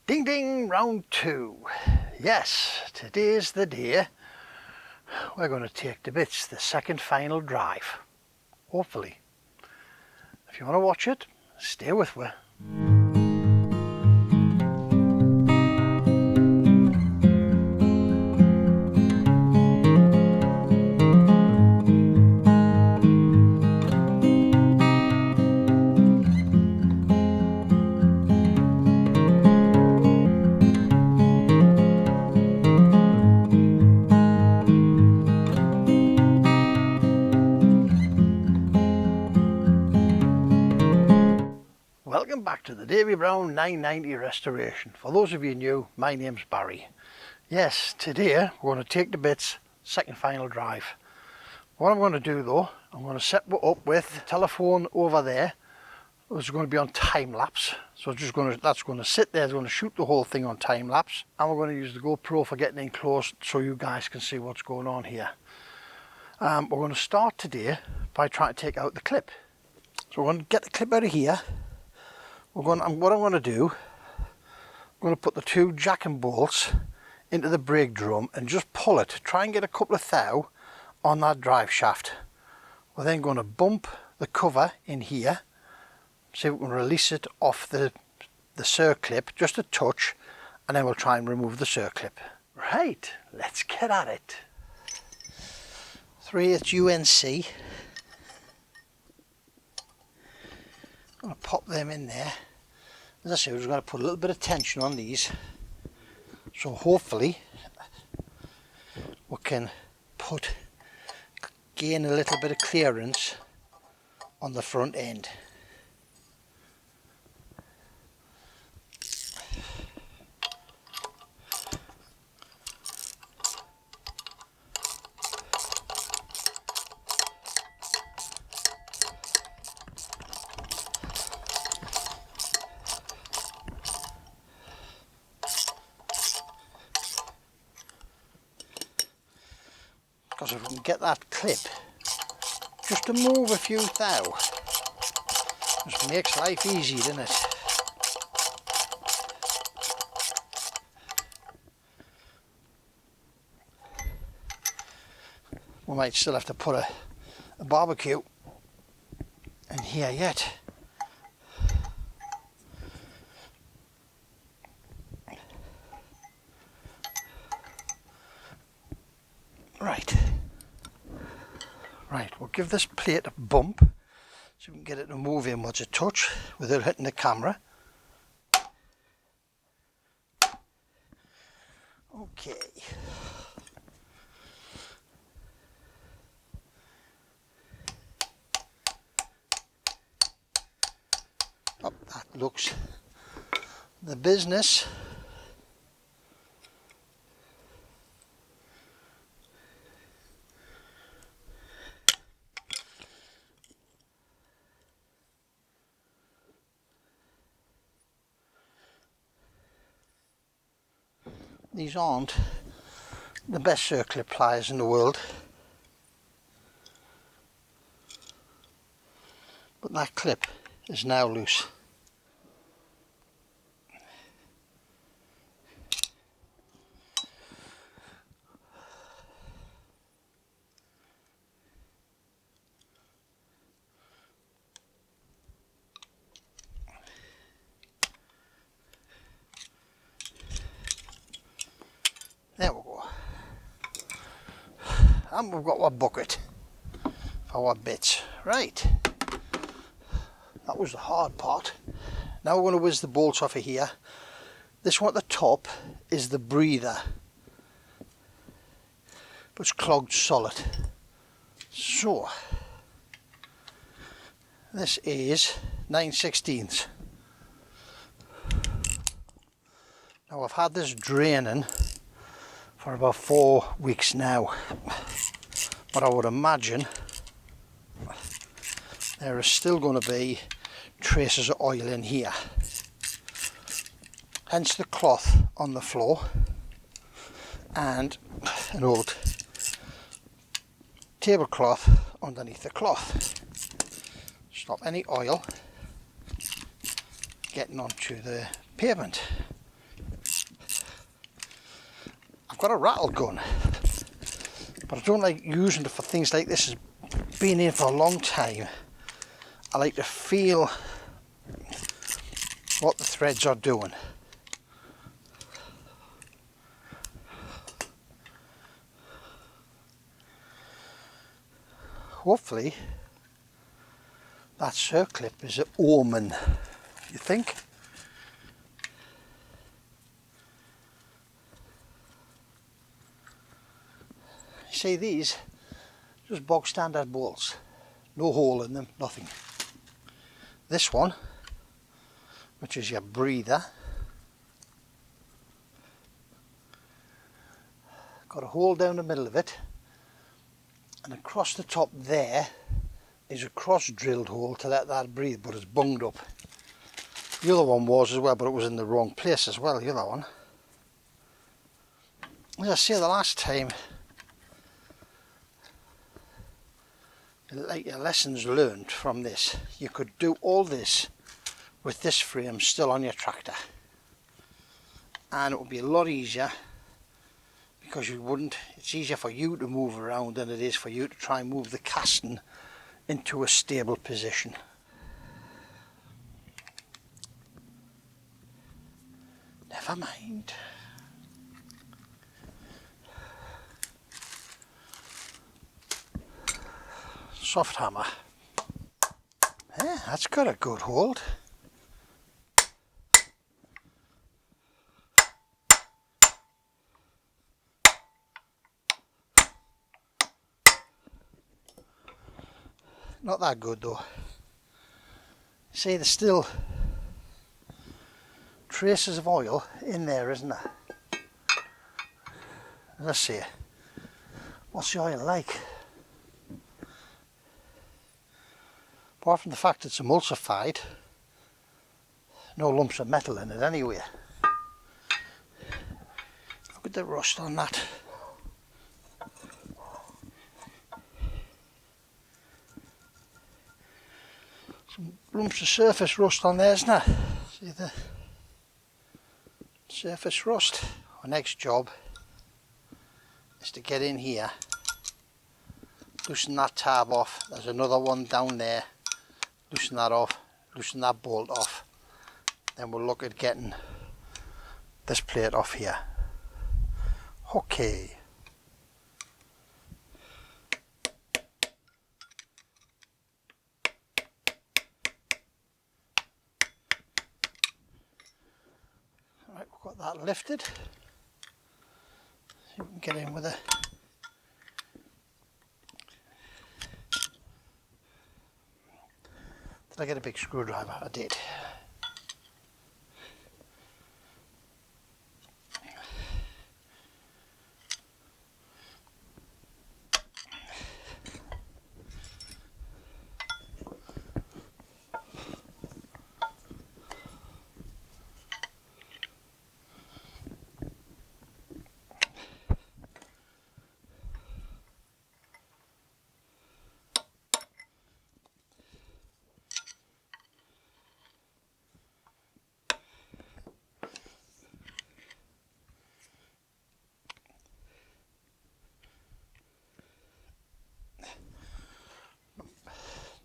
Ding ding, round 2. Yes, today's the day we're going to take to bits the second final drive, hopefully. If you want to watch it, stay with me. Welcome back to the David Brown 990 restoration. For those of you new, my name's Barry. Yes, today we're going to take to bits second final drive. What I'm going to do though, I'm going to set it up with the telephone over there. It's going to be on time lapse, so that's going to sit there. It's going to shoot the whole thing on time lapse, and we're going to use the GoPro for getting in close so you guys can see what's going on here. We're going to start today by trying to take out the clip. So we're going to get the clip out of here. What I'm going to do, I'm going to put the two jacking bolts into the brake drum and just pull it. Try and get a couple of thou on that drive shaft. We're then going to bump the cover in here, see if we can release it off the circlip, just a touch, and then we'll try and remove the circlip. Right, let's get at it. 3/8 UNC. I'm going to pop them in there. As I say, we're just going to put a little bit of tension on these, so hopefully we can gain a little bit of clearance on the front end. Because if we can get that clip just to move a few thou, just makes life easy, doesn't it? We might still have to put a barbecue in here yet. Right, we'll give this plate a bump so we can get it to move inwards a touch without hitting the camera. Okay. Oh, that looks the business. These aren't the best circlip pliers in the world, but that clip is now loose. There we go. And we've got our bucket for our bits. Right. That was the hard part. Now we're going to whiz the bolts off of here. This one at the top is the breather, but it's clogged solid. So this is 9/16. Now I've had this draining for about 4 weeks now, but I would imagine there is still going to be traces of oil in here, hence the cloth on the floor and an old tablecloth underneath the cloth. Stop any oil getting onto the pavement. got a rattle gun, but I don't like using it for things like this. It's been in for a long time. I like to feel what the threads are doing. Hopefully that circlip is an omen, you think? You see, these just bog standard bolts, no hole in them, nothing. This one, which is your breather, got a hole down the middle of it, and across the top there is a cross drilled hole to let that breathe, but it's bunged up. The other one was as well, but it was in the wrong place as well, the other one. As I say, the last time, like your lessons learned from this, you could do all this with this frame still on your tractor, and it would be a lot easier, because it's easier for you to move around than it is for you to try and move the casting into a stable position. Never mind. Soft hammer. Yeah, that's got a good hold. Not that good though. See, there's still traces of oil in there, isn't there? Let's see. What's the oil like? Apart from the fact it's emulsified, no lumps of metal in it anyway. Look at the rust on that. Some lumps of surface rust on there, isn't there? See the surface rust? Our next job is to get in here, loosen that tab off. There's another one down there. Loosen that off, loosen that bolt off. Then we'll look at getting this plate off here. Okay. Right, we've got that lifted. See if we can get in with it. Did I get a big screwdriver? I did.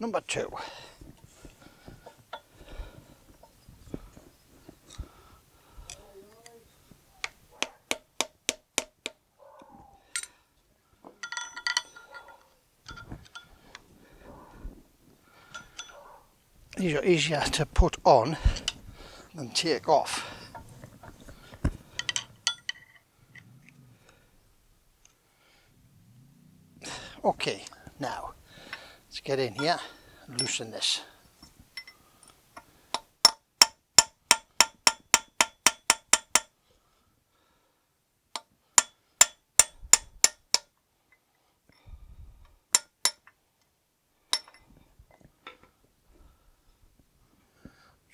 Number 2. These are easier to put on than take off. Okay, now let's get in here and loosen this.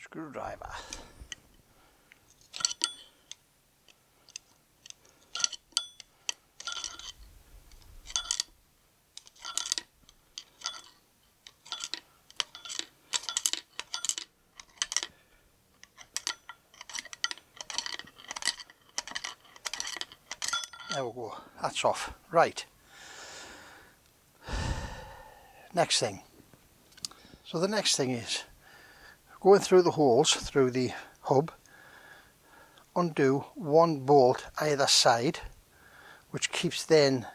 Screwdriver. There we go, that's off. Right, next thing. So the next thing is going through the holes through the hub, undo one bolt either side, which keeps then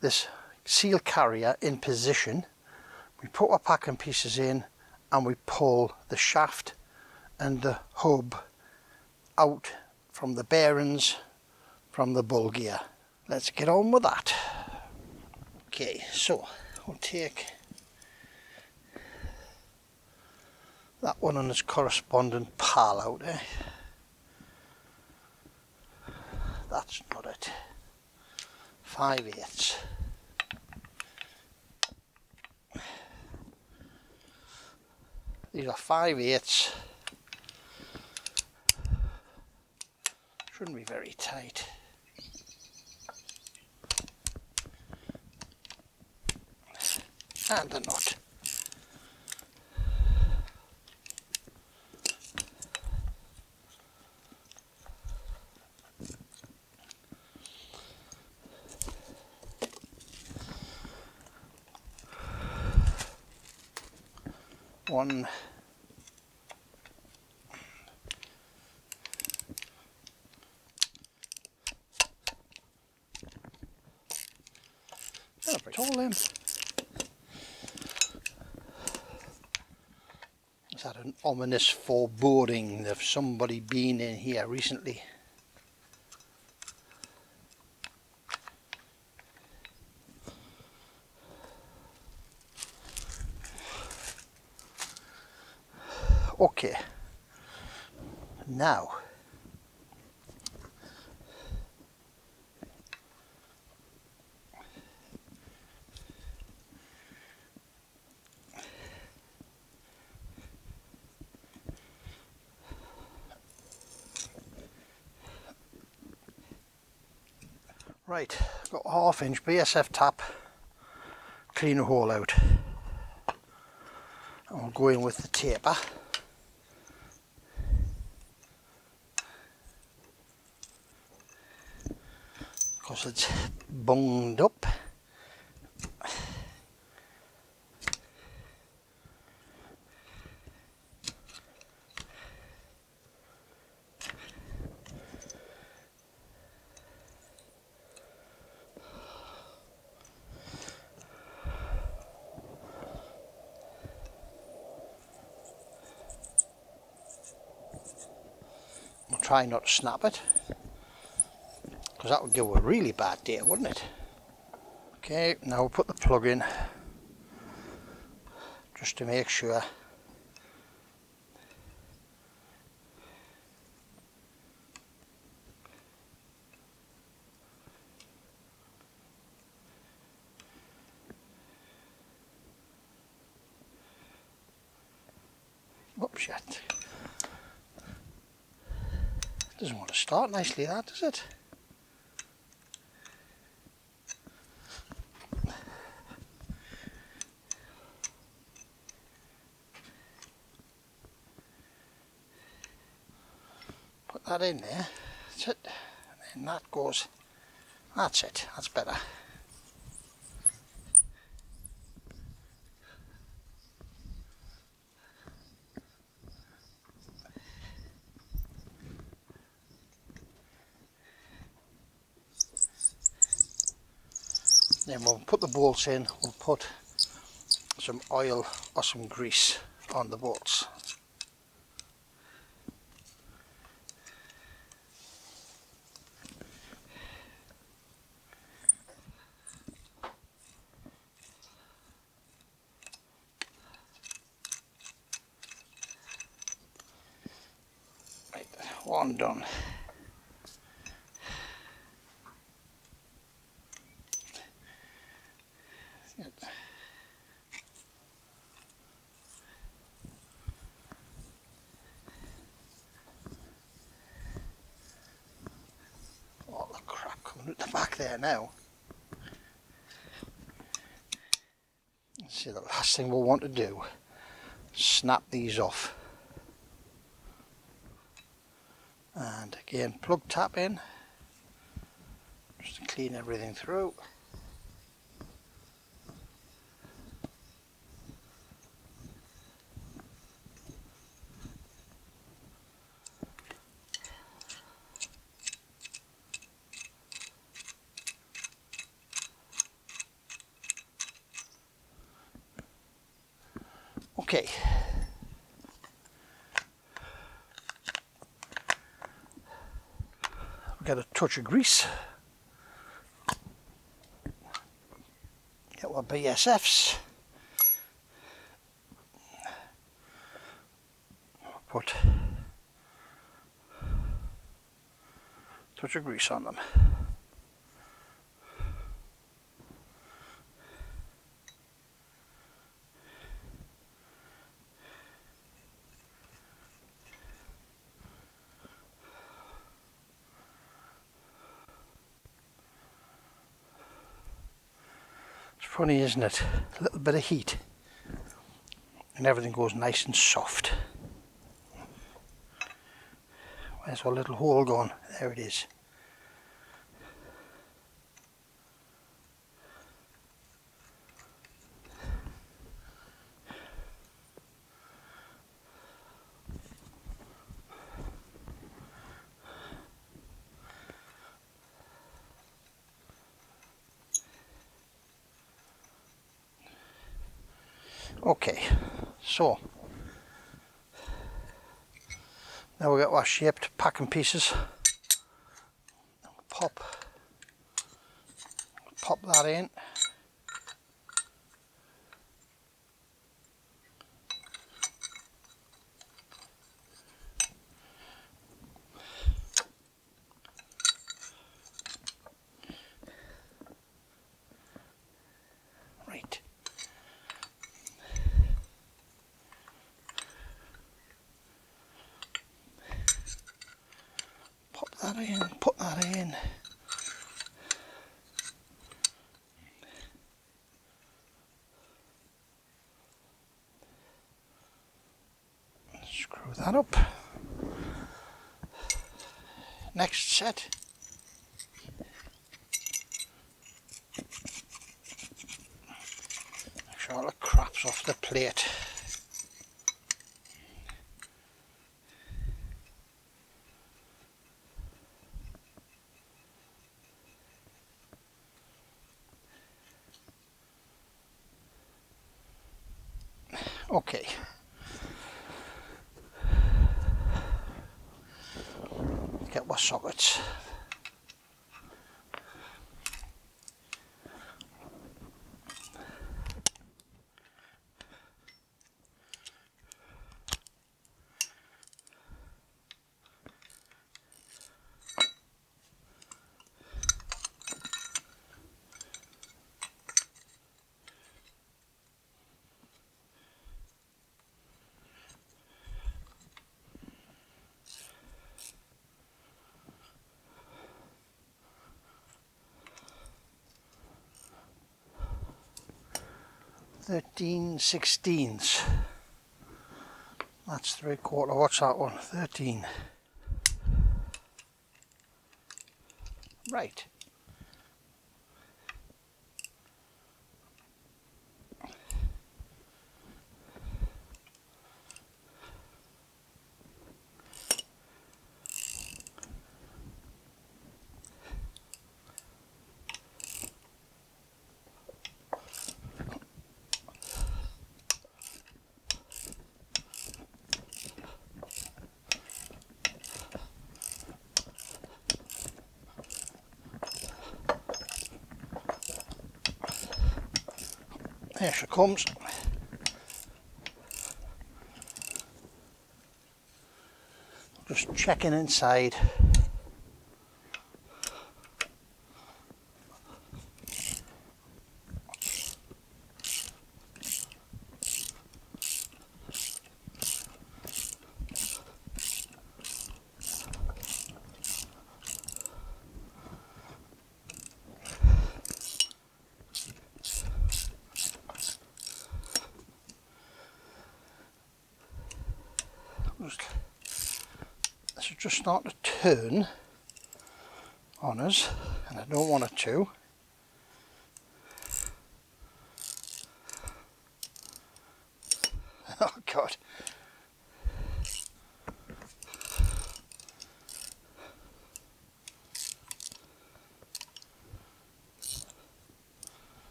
this seal carrier in position. We put our packing pieces in and we pull the shaft and the hub out from the bearings from the bull gear. Let's get on with that. Okay, so we'll take that one and its corresponding pal out there. That's not it. 5/8. These are 5/8. Shouldn't be very tight. And a nut. One. It's all in. Is that an ominous foreboding of somebody being in here recently? Okay, now right, got a 1/2 inch BSF tap, clean the hole out, and we'll go in with the taper. Because it's bunged up. We'll try not to snap it, because that would give a really bad day, wouldn't it? Okay, now we'll put the plug in just to make sure. Oops, shit. Doesn't want to start nicely, that, does it? Put that in there, that's it, and then that goes, that's it, that's better. Then we'll put the bolts in, we'll put some oil or some grease on the bolts. Right, one done. All the crap coming at the back there now. Let's see, the last thing we'll want to do, snap these off. And again, plug tap in, just to clean everything through. Okay. Get a touch of grease. Get our BSFs. Put a touch of grease on them. Funny, isn't it? A little bit of heat and everything goes nice and soft. Where's our little hole gone? There it is. Okay, so now we've got our shaped packing pieces. Pop that in. Right. Pop that in, put that in. Screw that up. Next set. Make sure all the crap's off the plate. Okay. Get our sockets. Thirteen sixteenths. That's 3/4. What's that one? 13. Right. There she comes. Just checking inside. This is just starting to turn on us. and I don't want it to. Oh God.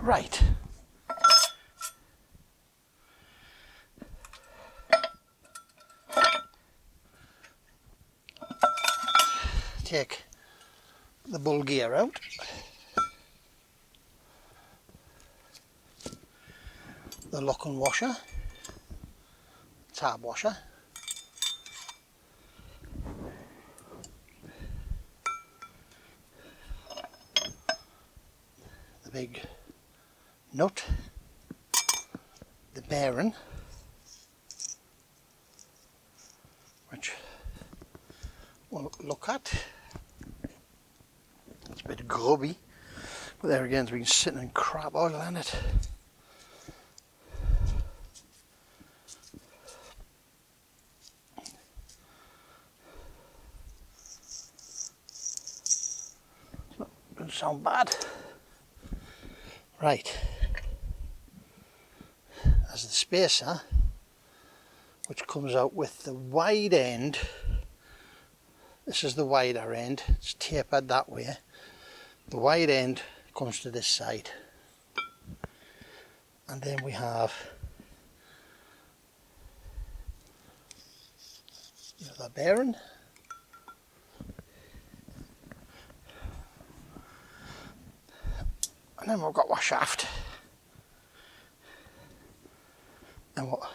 Right. Take the bull gear out. The lock and washer. Tab washer. The big nut. The bearing, which we'll look at. It's a bit grubby, but there again, it's been sitting in crap oil on it. Doesn't sound bad. Right. There's the spacer, which comes out with the wide end. This is the wider end, it's tapered that way. The wide end comes to this side. And then we have the other bearing. And then we've got our shaft. And what?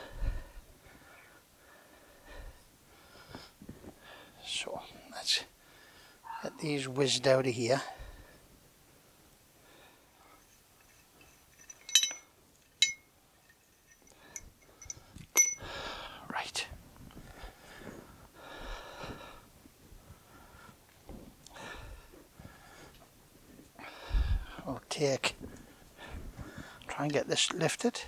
So let's get these whizzed out of here. Right. I'll try and get this lifted.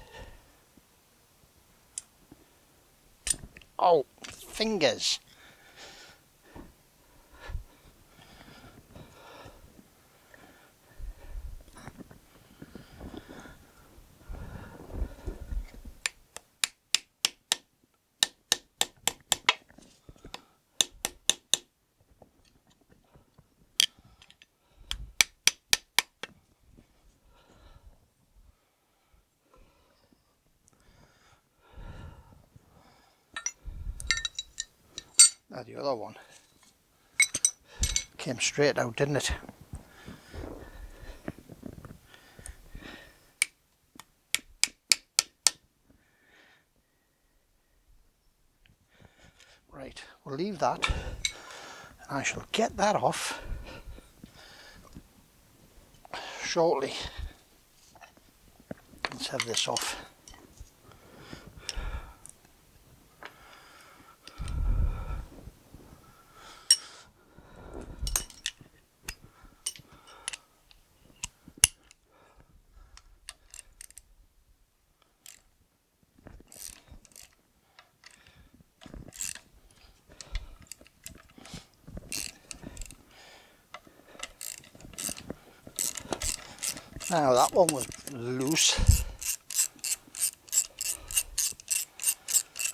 Oh, fingers. Now the other one came straight out, didn't it? Right, we'll leave that, and I shall get that off shortly. Let's have this off. Now that one was loose,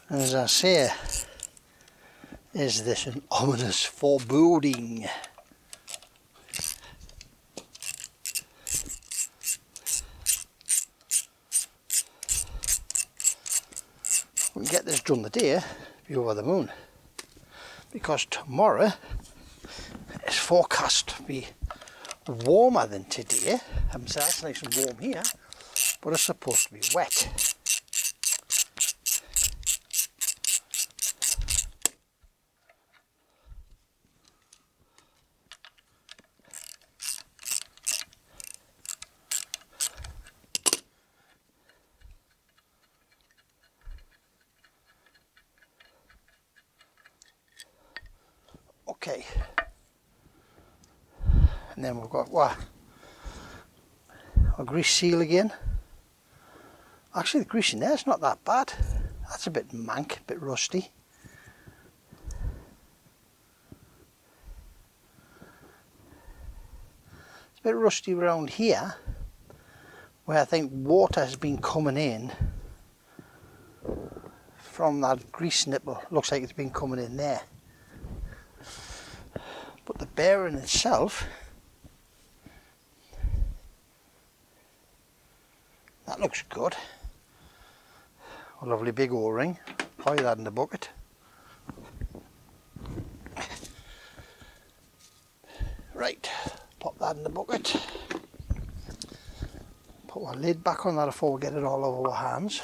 and as I say, is this an ominous foreboding? during the day, be over the moon. Because tomorrow is forecast to be warmer than today. I haven't said it's nice and warm here, but it's supposed to be wet. Okay, and then we've got what? A grease seal again. Actually, the grease in there is not that bad. That's a bit mank, a bit rusty. It's a bit rusty around here, where I think water has been coming in from that grease nipple. Looks like it's been coming in there. But the bearing itself, that looks good. A lovely big O-ring. Apply that in the bucket. Right, pop that in the bucket. Put our lid back on that before we get it all over our hands.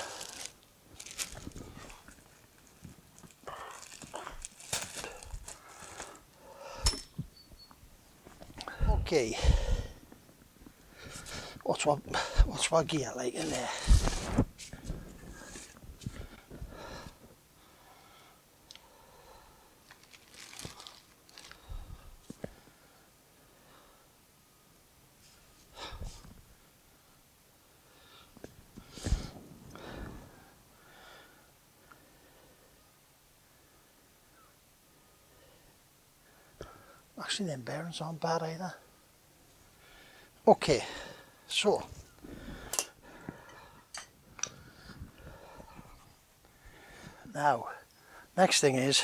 Okay, what's our gear like in there? Actually, them bearings aren't bad either. Okay, so now next thing is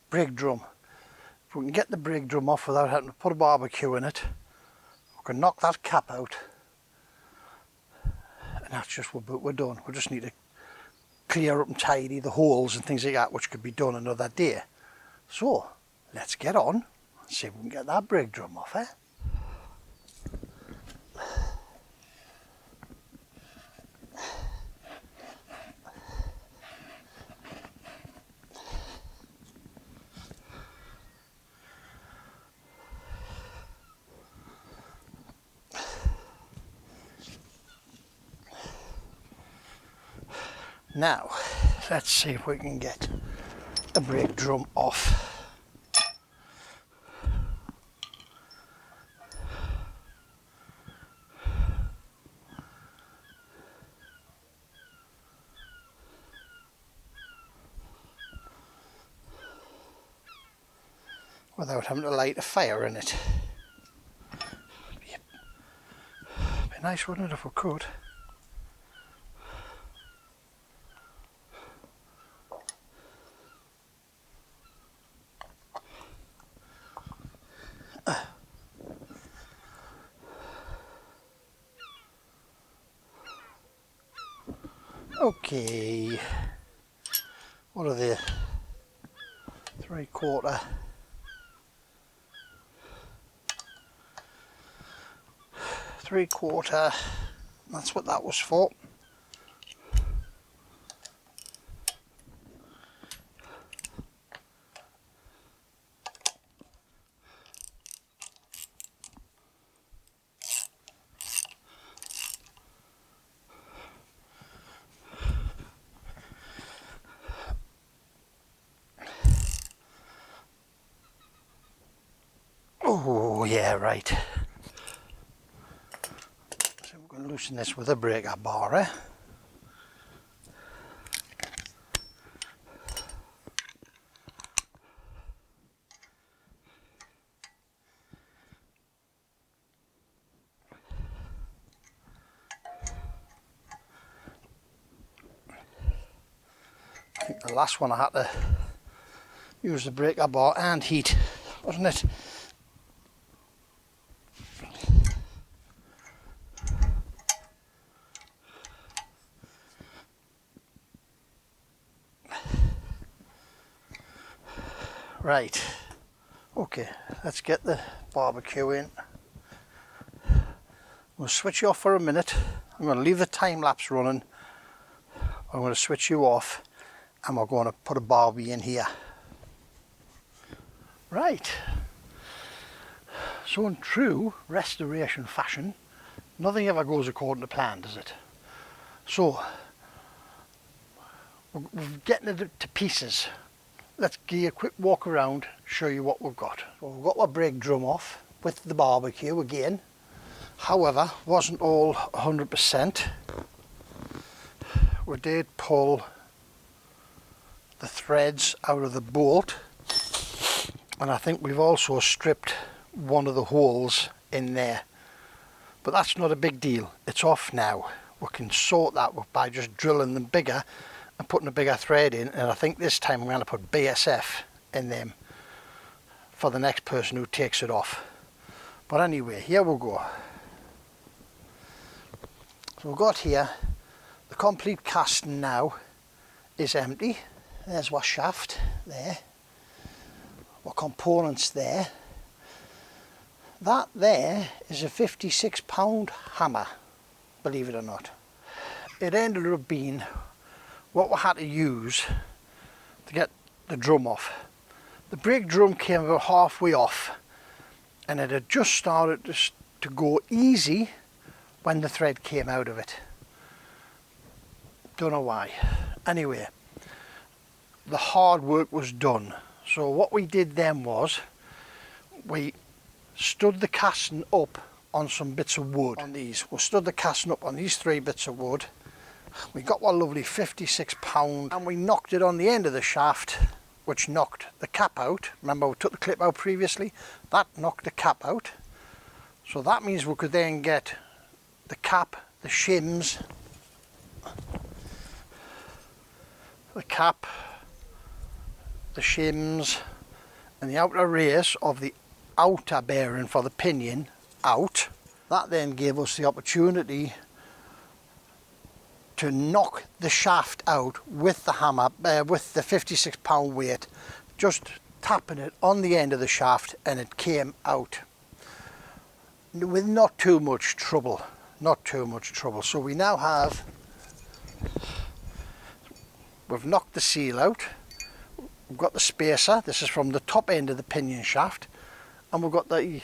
brake drum. If we can get the brake drum off without having to put a barbecue in it, we can knock that cap out, and that's just what we're done. We just need to clear up and tidy the holes and things like that, which could be done another day. So let's get on and see if we can get that brake drum off, eh? Now, let's see if we can get the brake drum off. Without having to light a fire in it. Be nice, wouldn't it, if we could? Okay, what are they? 3/4. 3/4. That's what that was for. Oh yeah, right. So we're going to loosen this with a breaker bar, eh? I think the last one I had to use the breaker bar and heat, wasn't it? Right, okay, let's get the barbecue in. We'll switch you off for a minute. I'm going to leave the time lapse running. I'm going to switch you off and we're going to put a barbie in here. Right, so in true restoration fashion, nothing ever goes according to plan, does it? So, we're getting it to pieces. Let's give you a quick walk around, show you what we've got. So we've got our brake drum off with the barbecue again. However, wasn't all 100%. We did pull the threads out of the bolt, and I think we've also stripped one of the holes in there. But that's not a big deal, it's off now. We can sort that by just drilling them bigger and putting a bigger thread in, and I think this time I'm going to put BSF in them for the next person who takes it off. But anyway, here we go. So we've got here, the complete casting now is empty. There's our shaft there, our components there. That there is a 56-pound hammer, believe it or not. It ended up being what we had to use to get the drum off. The brake drum came about halfway off, and it had just started to go easy when the thread came out of it. Don't know why. Anyway, the hard work was done. So what we did then was we stood the casting up on some bits of wood. On these, we stood the casting up on these 3 bits of wood. We got one lovely 56-pound, and we knocked it on the end of the shaft, which knocked the cap out. Remember, we took the clip out previously? That knocked the cap out. So that means we could then get the cap, the shims, the cap, the shims, and the outer race of the outer bearing for the pinion out. That then gave us the opportunity to knock the shaft out with the hammer, with the 56-pound weight, just tapping it on the end of the shaft, and it came out with not too much trouble. Not too much trouble. So we now have, we've knocked the seal out, we've got the spacer. This is from the top end of the pinion shaft, and we've got the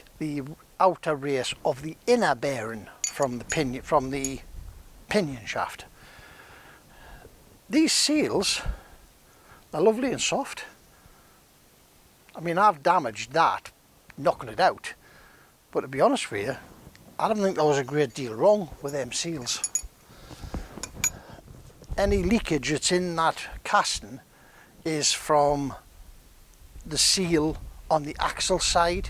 outer race of the inner bearing from the pinion shaft. These seals are lovely and soft. I mean, I've damaged that knocking it out, but to be honest with you, I don't think there was a great deal wrong with them seals. Any leakage that's in that casting is from the seal on the axle side,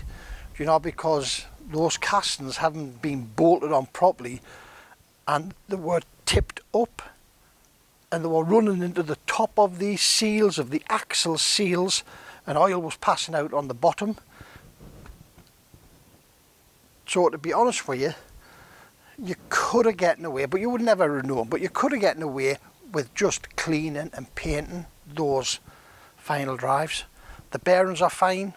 you know, because those castings haven't been bolted on properly, and they were tipped up and they were running into the top of these seals, of the axle seals, and oil was passing out on the bottom. So to be honest with you, you could have gotten away, but you would never have known, but you could have gotten away with just cleaning and painting those final drives. The bearings are fine.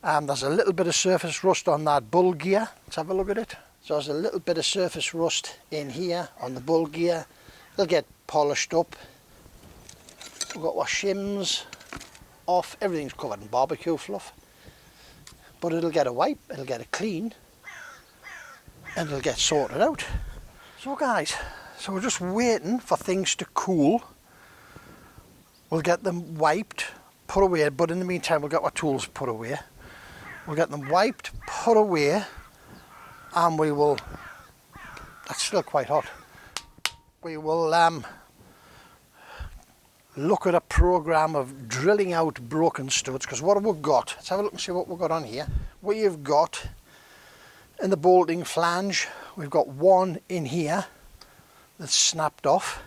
There's a little bit of surface rust on that bull gear. Let's have a look at it. So there's a little bit of surface rust in here on the bull gear. They'll get polished up. We've got our shims off. Everything's covered in barbecue fluff. But it'll get a wipe, it'll get a clean, and it'll get sorted out. So guys, so we're just waiting for things to cool. We'll get them wiped, put away, but in the meantime we'll get our tools put away. We'll get them wiped, put away, and we will, that's still quite hot, we will look at a program of drilling out broken studs, because what have we got? Let's have a look and see what we've got on here. We have got, in the bolting flange, we've got one in here that's snapped off.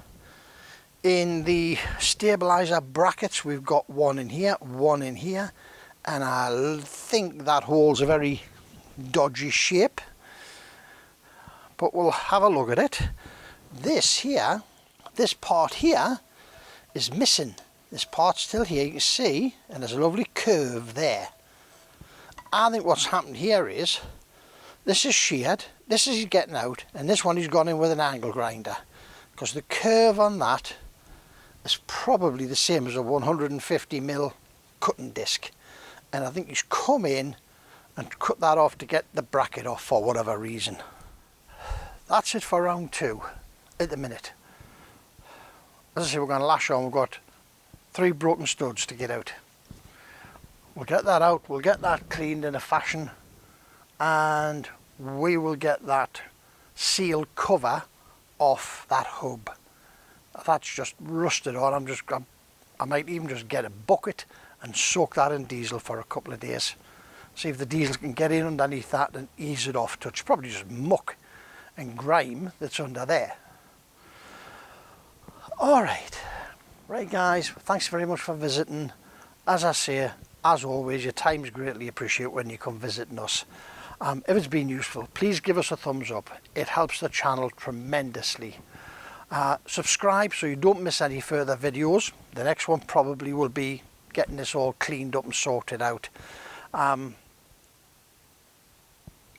In the stabilizer brackets, we've got one in here, and I think that hole's a very dodgy shape, but we'll have a look at it. This here, this part here is missing. This part's still here, you can see, and there's a lovely curve there. I think what's happened here is, this is sheared, this is getting out, and this one he's gone in with an angle grinder. Because the curve on that is probably the same as a 150mm cutting disc. And I think he's come in and cut that off to get the bracket off for whatever reason. That's it for round 2 at the minute. As I say, we're going to lash on. We've got 3 broken studs to get out. We'll get that out, we'll get that cleaned in a fashion, and we will get that seal cover off that hub. That's just rusted on. I might even just get a bucket and soak that in diesel for a couple of days. See if the diesel can get in underneath that and ease it off. It's probably just muck and grime that's under there. Alright, right guys, thanks very much for visiting. As I say, as always, your time is greatly appreciated when you come visiting us. If it's been useful, please give us a thumbs up. It helps the channel tremendously. Subscribe so you don't miss any further videos. The next one probably will be getting this all cleaned up and sorted out.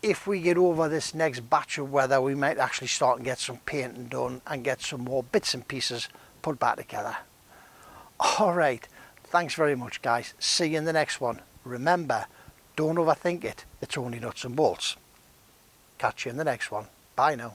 If we get over this next batch of weather, we might actually start and get some painting done and get some more bits and pieces put back together. Alright, thanks very much guys. See you in the next one. Remember, don't overthink it. It's only nuts and bolts. Catch you in the next one. Bye now.